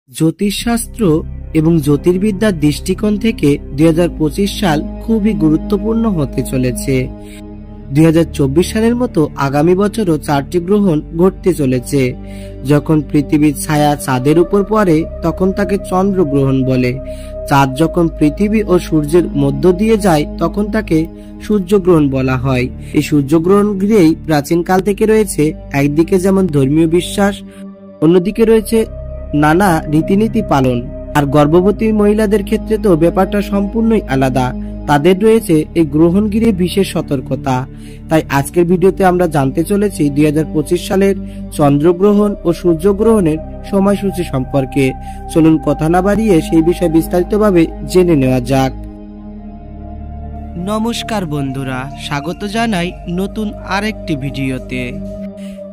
জ্যোতিষশাস্ত্র এবং জ্যোতির্বিদ্যার দৃষ্টিকোণ থেকে 2025 সাল খুবই গুরুত্বপূর্ণ হতে চলেছে। 2024 সালের মতো আগামী বছরও 4টি গ্রহণ ঘটতে চলেছে। যখন পৃথিবীর ছায়া চাঁদের উপর পড়ে তখন তাকে চন্দ্রগ্রহণ বলে। চাঁদ যখন পৃথিবী ও সূর্যের মধ্য দিয়ে যায় তখন তাকে সূর্যগ্রহণ বলা হয়। এই সূর্যগ্রহণ ঘিরেই প্রাচীনকাল থেকে রয়েছে একদিকে যেমন ধর্মীয় বিশ্বাস, অন্যদিকে রয়েছে নানা রীতিনীতি পালন। আর গর্ভবতী মহিলাদের ক্ষেত্রে তো ব্যাপারটা সম্পূর্ণই আলাদা, তাদের রয়েছে এই গ্রহণ ঘিরে বিশেষ সতর্কতা। তাই আজকের ভিডিওতে আমরা জানতে চলেছি 2025 সালের চন্দ্রগ্রহণ ও সূর্যগ্রহণের সময়সূচি সম্পর্কে। চলুন কথা না বাড়িয়ে সেই বিষয়ে বিস্তারিতভাবে জেনে নেওয়া যাক। নমস্কার বন্ধুরা, স্বাগত জানাই নতুন আরেকটি ভিডিওতে।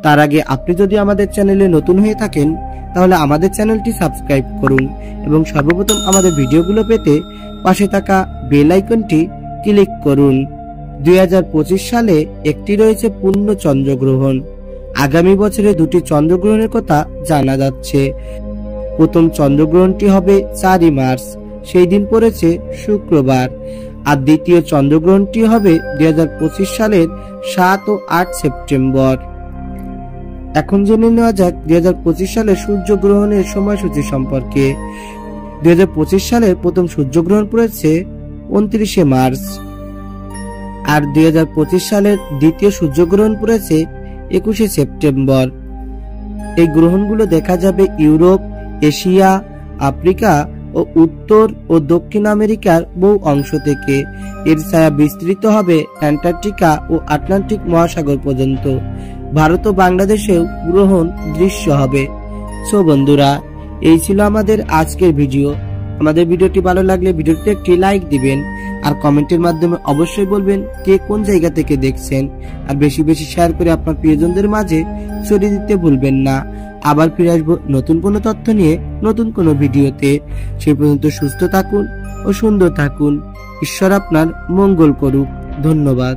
তার আগে আপনি যদি আমাদের চ্যানেলে নতুন হয়ে থাকেন তাহলে আমাদের চ্যানেলটি সাবস্ক্রাইব করুন এবং সর্বপ্রথম আমাদের ভিডিওগুলো পেতে পাশে থাকা বেল আইকনটি ক্লিক করুন। 2025 সালে একটি রয়েছে পূর্ণ চন্দ্রগ্রহণ। আগামী বছরে দুটি চন্দ্রগ্রহণের কথা জানা যাচ্ছে। প্রথম চন্দ্রগ্রহণটি হবে 4 মার্চ, সেই দিন পড়েছে শুক্রবার। আর দ্বিতীয় চন্দ্রগ্রহণটি হবে 2025 সালের 7 ও 8 সেপ্টেম্বর। এখন জেনে নেওয়া যাক 2025 সালের সূর্যগ্রহণের সময়সূচি সম্পর্কে। 2025 সালের প্রথম সূর্যগ্রহণ পড়েছে 29 মার্চ। আর 2025 সালের দ্বিতীয় সূর্যগ্রহণ পড়েছে 21 সেপ্টেম্বর। এই গ্রহণগুলো দেখা যাবে ইউরোপ, এশিয়া, আফ্রিকা ও উত্তর ও দক্ষিণ আমেরিকার বহু অংশ থেকে। এর ছায়া বিস্তৃত হবে অ্যান্টার্কটিকা ও আটলান্টিক মহাসাগর পর্যন্ত। ভারত ও বাংলাদেশেও গ্রহণ দৃশ্য হবে। সো বন্ধুরা, এই ছিল আমাদের আজকের ভিডিও। আমাদের ভিডিওটি ভালো লাগলে ভিডিওতে একটি লাইক দিবেন আর কমেন্টের মাধ্যমে অবশ্যই বলবেন কে কোন জায়গা থেকে দেখছেন। আর বেশি বেশি শেয়ার করে আপনার প্রিয়জনদের মাঝে ছড়িয়ে দিতে ভুলবেন না। আবার ফিরে আসবো নতুন কোনো তথ্য নিয়ে নতুন কোনো ভিডিওতে। সেই পর্যন্ত সুস্থ থাকুন ও সুন্দর থাকুন। ঈশ্বর আপনার মঙ্গল করুক। ধন্যবাদ।